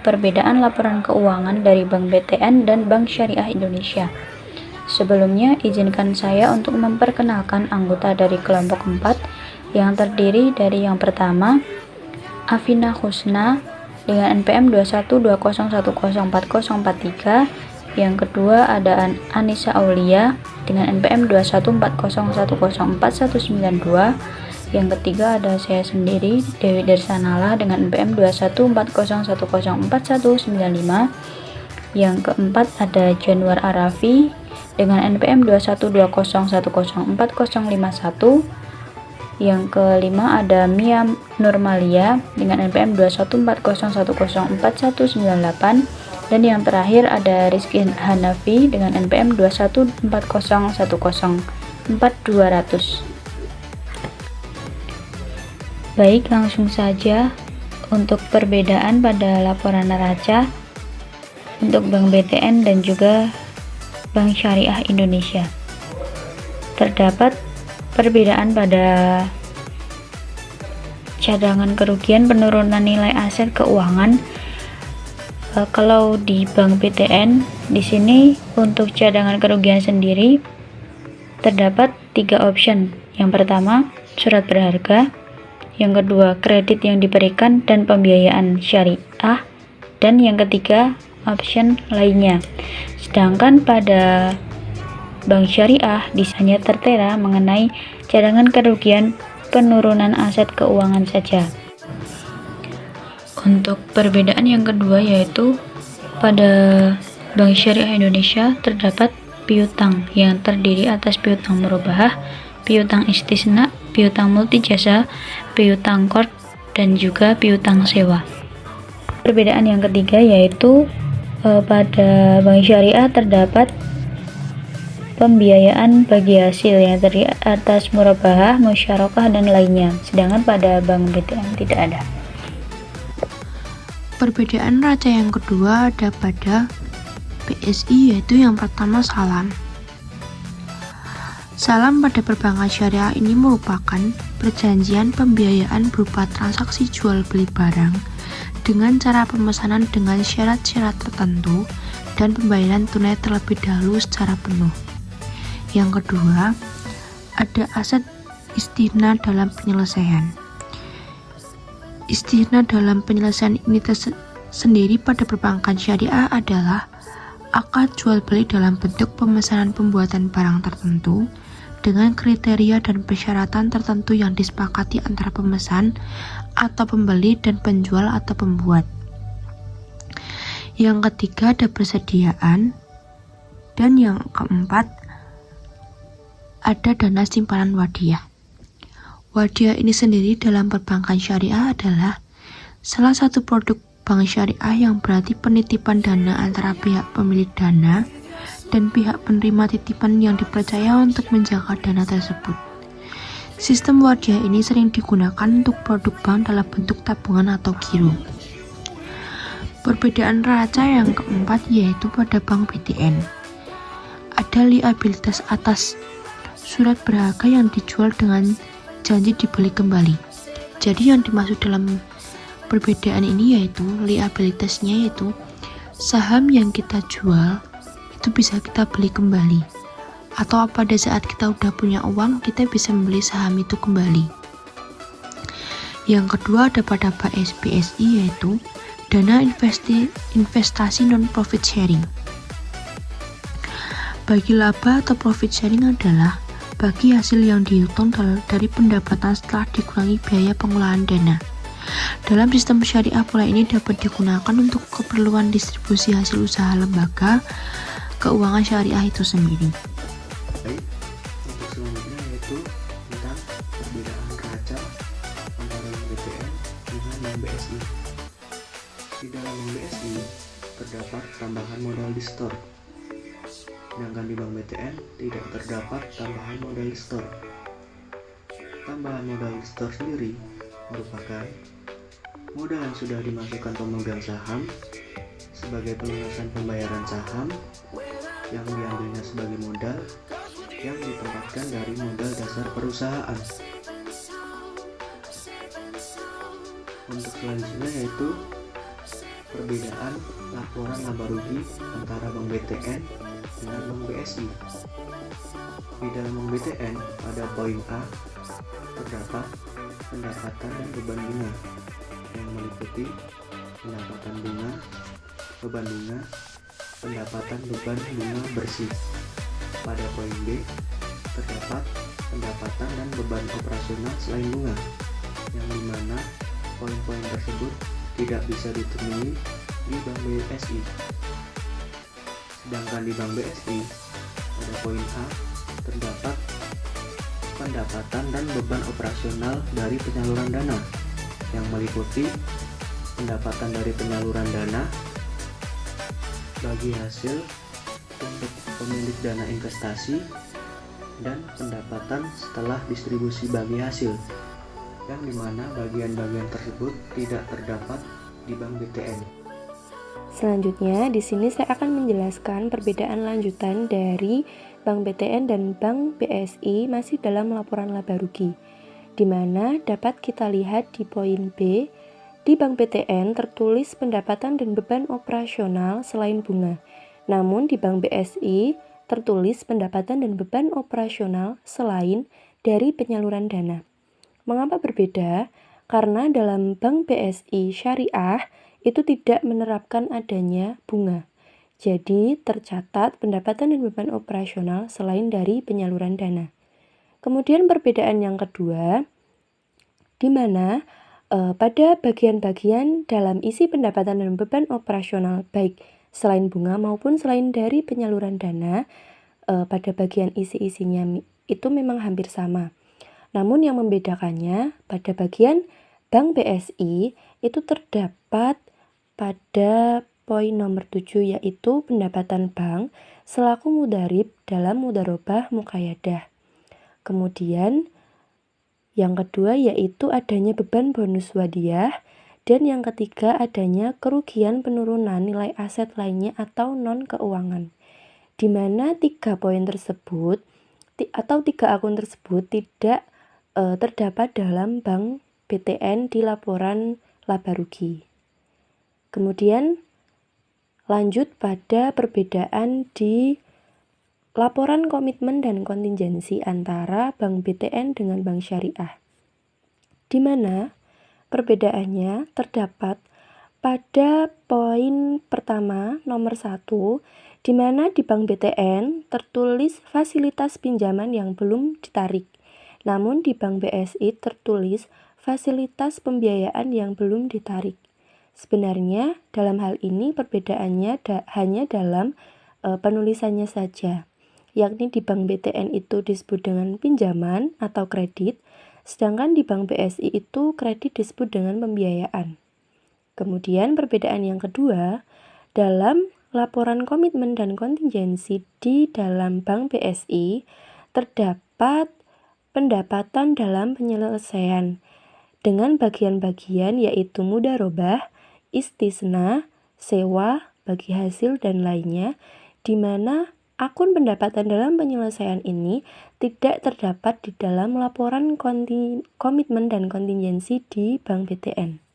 perbedaan laporan keuangan dari Bank BTN dan Bank Syariah Indonesia. Sebelumnya, izinkan saya untuk memperkenalkan anggota dari kelompok 4 yang terdiri dari yang pertama, Afina Husna dengan NPM 2120104043. Yang kedua ada Anissa Aulia dengan NPM 2140104192. Yang ketiga ada saya sendiri, Dewi Dersanala dengan NPM 2140104195. Yang keempat ada Januar Arafi dengan NPM 2120104051. Yang kelima ada Mia Nurmalia dengan NPM 2140104198. Dan yang terakhir ada Rizky Hanafi dengan NPM 2140104200. Baik, langsung saja untuk perbedaan pada laporan neraca untuk Bank BTN dan juga Bank Syariah Indonesia. Terdapat perbedaan pada cadangan kerugian penurunan nilai aset keuangan. Kalau di Bank BTN di sini untuk cadangan kerugian sendiri terdapat 3 option. Yang pertama, surat berharga. Yang kedua, kredit yang diberikan dan pembiayaan syariah. Dan yang ketiga, option lainnya. Sedangkan pada Bank Syariah hanya tertera mengenai cadangan kerugian penurunan aset keuangan saja. Untuk perbedaan yang kedua yaitu pada Bank Syariah Indonesia terdapat piutang yang terdiri atas piutang murabahah, piutang istisna, piutang multijasa, piutang kord, dan juga piutang sewa. Perbedaan yang ketiga yaitu pada Bank Syariah terdapat pembiayaan bagi hasil yang terdiri atas murabahah, musyarakah, dan lainnya. Sedangkan pada Bank BTN tidak ada. Perbedaan neraca yang kedua ada pada BSI, yaitu yang pertama salam. Salam pada perbankan syariah ini merupakan perjanjian pembiayaan berupa transaksi jual beli barang dengan cara pemesanan dengan syarat-syarat tertentu dan pembayaran tunai terlebih dahulu secara penuh. Yang kedua, ada aset istihna dalam penyelesaian. Istihna dalam penyelesaian ini sendiri pada perbankan syariah adalah akad jual beli dalam bentuk pemesanan pembuatan barang tertentu dengan kriteria dan persyaratan tertentu yang disepakati antara pemesan atau pembeli dan penjual atau pembuat. Yang ketiga ada persediaan. Dan yang keempat ada dana simpanan wadiah. Wadiah ini sendiri dalam perbankan syariah adalah salah satu produk bank syariah yang berarti penitipan dana antara pihak pemilik dana dan pihak penerima titipan yang dipercaya untuk menjaga dana tersebut. Sistem wadiah ini sering digunakan untuk produk bank dalam bentuk tabungan atau giro. Perbedaan neraca yang keempat yaitu pada Bank BTN. Ada liabilitas atas surat berharga yang dijual dengan janji dibeli kembali. Jadi yang dimaksud dalam perbedaan ini yaitu liabilitasnya yaitu saham yang kita jual itu bisa kita beli kembali, atau pada saat kita udah punya uang kita bisa membeli saham itu kembali. Yang kedua ada pada BSI yaitu dana investasi non-profit sharing. Bagi laba atau profit sharing adalah bagi hasil yang dihitung dari pendapatan setelah dikurangi biaya pengelolaan dana. Dalam sistem syariah pula ini dapat digunakan untuk keperluan distribusi hasil usaha lembaga keuangan syariah itu sendiri. Baik, untuk selanjutnya yaitu tentang perbedaan neraca antara BTN dengan Bank BSI. Di dalam Bank BSI terdapat tambahan modal di store, sedangkan di Bank BTN tidak terdapat tambahan modal di store. Tambahan modal di store sendiri merupakan modal yang sudah dimasukkan pemegang saham sebagai pelunasan pembayaran saham yang diambilnya sebagai modal yang ditempatkan dari modal dasar perusahaan. Untuk selanjutnya yaitu perbedaan laporan laba rugi antara Bank BTN dengan Bank BSI. Di dalam Bank BTN, pada poin A terdapat pendapatan dan beban bunga yang meliputi pendapatan bunga, beban bunga, pendapatan beban bunga bersih. Pada poin B terdapat pendapatan dan beban operasional selain bunga, yang dimana poin-poin tersebut tidak bisa ditemui di Bank BSI. Sedangkan di Bank BSI, pada poin A terdapat pendapatan dan beban operasional dari penyaluran dana, yang meliputi pendapatan dari penyaluran dana bagi hasil untuk pemilik dana investasi dan pendapatan setelah distribusi bagi hasil, yang dimana bagian-bagian tersebut tidak terdapat di Bank BTN. Selanjutnya, di sini saya akan menjelaskan perbedaan lanjutan dari Bank BTN dan Bank BSI masih dalam laporan laba rugi, di mana dapat kita lihat di poin B, di Bank BTN tertulis pendapatan dan beban operasional selain bunga, namun di Bank BSI tertulis pendapatan dan beban operasional selain dari penyaluran dana. Mengapa berbeda? Karena dalam Bank BSI Syariah itu tidak menerapkan adanya bunga. Jadi tercatat pendapatan dan beban operasional selain dari penyaluran dana. Kemudian perbedaan yang kedua, di mana pada bagian-bagian dalam isi pendapatan dan beban operasional baik selain bunga maupun selain dari penyaluran dana, pada bagian isi-isinya itu memang hampir sama. Namun yang membedakannya pada bagian Bank BSI itu terdapat pada poin nomor 7, yaitu pendapatan bank selaku mudharib dalam mudharobah muqayyadah. Kemudian yang kedua yaitu adanya beban bonus wadiyah, dan yang ketiga adanya kerugian penurunan nilai aset lainnya atau non keuangan, di mana 3 poin tersebut atau 3 akun tersebut tidak terdapat dalam Bank BTN di laporan laba rugi. Kemudian lanjut pada perbedaan di laporan komitmen dan kontingensi antara Bank BTN dengan Bank Syariah, di mana perbedaannya terdapat pada poin pertama nomor 1, di mana di Bank BTN tertulis fasilitas pinjaman yang belum ditarik, namun di Bank BSI tertulis fasilitas pembiayaan yang belum ditarik. Sebenarnya dalam hal ini perbedaannya hanya dalam penulisannya saja, yakni di Bank BTN itu disebut dengan pinjaman atau kredit, sedangkan di Bank BSI itu kredit disebut dengan pembiayaan. Kemudian perbedaan yang kedua, dalam laporan komitmen dan kontingensi di dalam Bank BSI terdapat pendapatan dalam penyelesaian dengan bagian-bagian yaitu mudharobah, istisna, sewa, bagi hasil, dan lainnya, di mana akun pendapatan dalam penyelesaian ini tidak terdapat di dalam laporan komitmen dan kontingensi di Bank BTN.